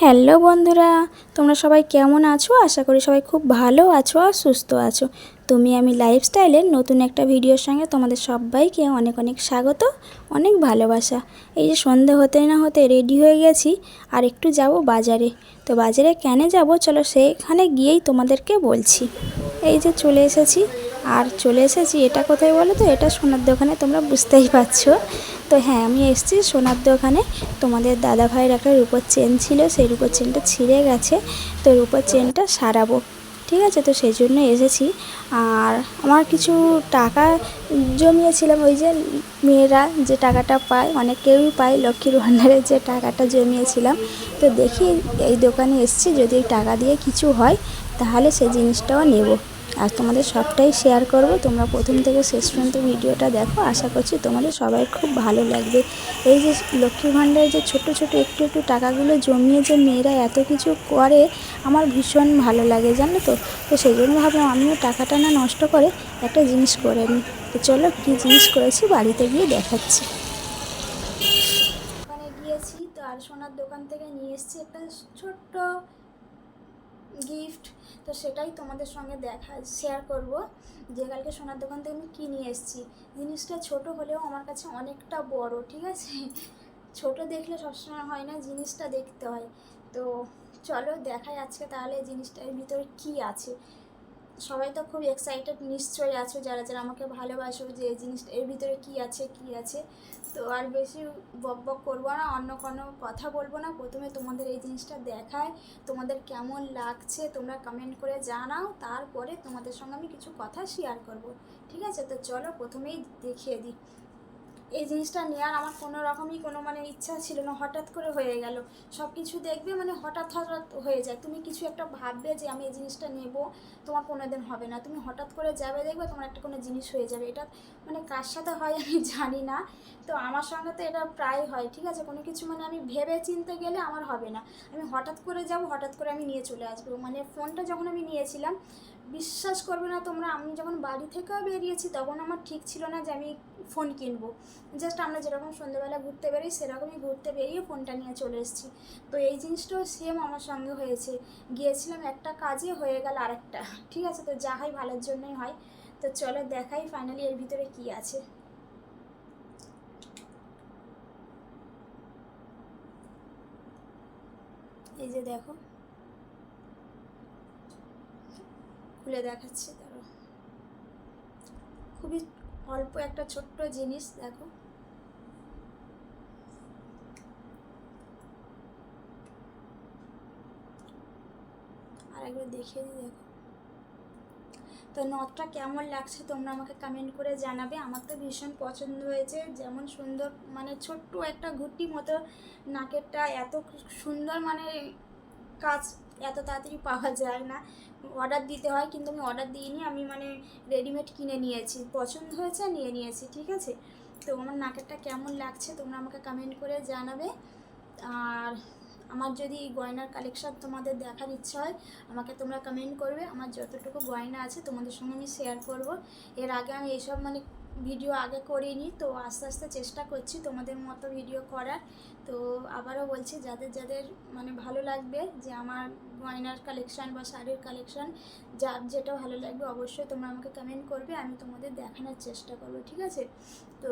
Hello বন্ধুরা, তোমরা সবাই কেমন আছো? আশা করি সবাই খুব ভালো আছো আর সুস্থ আছো। আমি লাইফস্টাইলের নতুন একটা ভিডিওর সঙ্গে তোমাদের সবাইকে অনেক অনেক স্বাগত, অনেক ভালোবাসা। এই যে সন্ধে হতে না হতে রেডি হয়ে গেছি আর একটু যাব বাজারে। তো বাজারে কেন যাব, চলো সেখানে গিয়েই তোমাদেরকে বলছি। এই যে চলে এসেছি, আর চলে এসেছি এটা কোথায় বলো তো? এটা সোনার দোকানে, তোমরা বুঝতেই পারছো। তো হ্যাঁ, আমি এসেছি সোনার দোকানে। তোমাদের দাদা ভাইয়ের একটা রূপোর চেন ছিল, সেই রূপোর চেনটা ছিঁড়ে গেছে, তো রূপোর চেনটা সারাবো, ঠিক আছে? তো সেই জন্য এসেছি। আর আমার কিছু টাকা জমিয়েছিলাম, ওই যে মেয়েরা যে টাকাটা পায়, অনেক কেউই পায়, লক্ষ্মীর ভাণ্ডারের যে টাকাটা জমিয়েছিলাম। তো দেখি এই দোকানে এসেছি, যদি এই টাকা দিয়ে কিছু হয় তাহলে সেই জিনিসটাও নেব, আর তোমাদের সবটাই শেয়ার করব। তোমরা প্রথম থেকে শেষ পর্যন্ত ভিডিওটা দেখো, আশা করছি তোমাদের সবাই খুব ভালো লাগবে। এই যে লক্ষ্মীর ভাণ্ডারে যে ছোট ছোট একটু একটু টাকাগুলো জমিয়ে যে মেয়েরা এত কিছু করে, আমার ভীষণ ভালো লাগে, জানো তো। তো সেই জন্য ভাবলাম আমিও টাকাটা না নষ্ট করে একটা জিনিস করে নিই। তো চলো কী জিনিস করেছি বাড়িতে গিয়ে দেখাচ্ছি। ওখানে গিয়েছি তো, আর সোনার দোকান থেকে নিয়ে এসেছি একটা ছোট্ট গিফট। তো সেটাই তোমাদের সঙ্গে শেয়ার করব, যে কালকে সোনার দোকান থেকে আমি কী নিয়ে এসেছি। জিনিসটা ছোট হলেও আমার কাছে অনেকটা বড়, ঠিক আছে? ছোট দেখলে সবসময় হয় না, জিনিসটা দেখতে হয়। তো চলো দেখাই আজকে তাহলে জিনিসটার ভিতরে কি আছে। সবাই তো খুব এক্সাইটেড নিশ্চয়ই আছো, যারা যারা আমাকে ভালোবাসো, যে এই জিনিসটা এর ভিতরে কি আছে। তো আর বেশি বক বক করবো না, অন্য কোনো কথা বলবো না। প্রথমে তোমাদের এই জিনিসটা দেখায়, তোমাদের কেমন লাগছে তোমরা কমেন্ট করে জানাও, তারপরে তোমাদের সঙ্গে আমি কিছু কথা শেয়ার করব, ঠিক আছে? তো চলো প্রথমেই দেখিয়ে দিই। এই জিনিসটা নেওয়ার আমার কোনো রকমই কোনো ইচ্ছা ছিল না, হঠাৎ করে হয়ে গেল। সব কিছু দেখবে হঠাৎ হঠাৎ হয়ে যায়। তুমি কিছু একটা ভাববে যে আমি এই জিনিসটা নেব, তোমার কোনো দিন হবে না। তুমি হঠাৎ করে যাবে, দেখবে তোমার একটা কোনো জিনিস হয়ে যাবে। এটা কার সাথে হয় আমি জানি না, তো আমার সঙ্গে তো এটা প্রায় হয়, ঠিক আছে? কোনো কিছু আমি ভেবে চিনতে গেলে আমার হবে না। আমি হঠাৎ করে যাব, হঠাৎ করে আমি নিয়ে চলে আসবো। ফোনটা যখন আমি নিয়েছিলাম, বিশ্বাস করবে না তোমরা, আমি যখন বাড়ি থেকেও বেরিয়েছি তখন আমার ঠিক ছিল না যে আমি ফোন কিনবো। জাস্ট আমরা যেরকম সন্ধ্যেবেলা ঘুরতে বেরিয়ে সেরকমই ঘুরতে বেরিয়ে ফোনটা নিয়ে চলে এসেছি। তো এই জিনিসটাও সেম আমার সঙ্গে হয়েছে। গিয়েছিলাম একটা কাজে, হয়ে গেল আরেকটা, ঠিক আছে? তো যা হয় ভালোর জন্যই হয়। তো চলো দেখাই ফাইনালি এর ভিতরে কি আছে। এই যে দেখো, খুলে দেখাচ্ছি, তারও খুবই অল্প একটা ছোট্ট জিনিস, দেখো। আর একবার দেখিয়ে দিই, দেখো। তো নথটা কেমন লাগছে তোমরা আমাকে কমেন্ট করে জানাবে। আমার তো ভীষণ পছন্দ হয়েছে, যেমন সুন্দর, ছোট্ট একটা ঘুঁটি মতো নাকেরটা, এত সুন্দর, কাজ এত তাড়াতাড়ি পাওয়া যায় না, অর্ডার দিতে হয়। কিন্তু আমি অর্ডার দিইনি, আমি রেডিমেড কিনে নিয়েছি, পছন্দ হয়েছে নিয়ে নিয়েছি, ঠিক আছে? তো আমার নাকেরটা কেমন লাগছে তোমরা আমাকে কমেন্ট করে জানাবে। আর আমার যদি গয়নার কালেকশান তোমাদের দেখার ইচ্ছা হয়, আমাকে তোমরা কমেন্ট করবে। আমার যতটুকু গয়না আছে তোমাদের সঙ্গে আমি শেয়ার করব। এর আগে আমি এইসব ভিডিও আগে করিনি, তো আস্তে আস্তে চেষ্টা করছি তোমাদের মতো ভিডিও করার। তো আবারও বলছি, যাদের যাদের ভালো লাগবে যে আমার গয়নার কালেকশান বা শাড়ির কালেকশান, যার যেটা ভালো লাগবে অবশ্যই তোমরা আমাকে কমেন্ট করবে, আমি তোমাদের দেখানোর চেষ্টা করব, ঠিক আছে? তো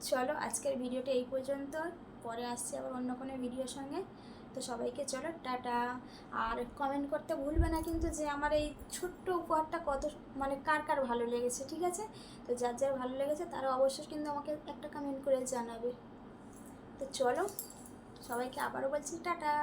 চলো আজকের ভিডিওটা এই পর্যন্ত, পরে আসছি আবার অন্য কোনো ভিডিওর সঙ্গে। তো সবাইকে চলো টাটা। আর কমেন্ট করতে ভুলবে না কিন্তু, যে আমার এই ছোট্ট উপহারটা কত কার কার ভালো লেগেছে, ঠিক আছে? তো যার যার ভালো লেগেছে তারা অবশ্যই কিন্তু আমাকে একটা কমেন্ট করে জানাবে। তো চলো সবাইকে আবারও বলছি টাটা।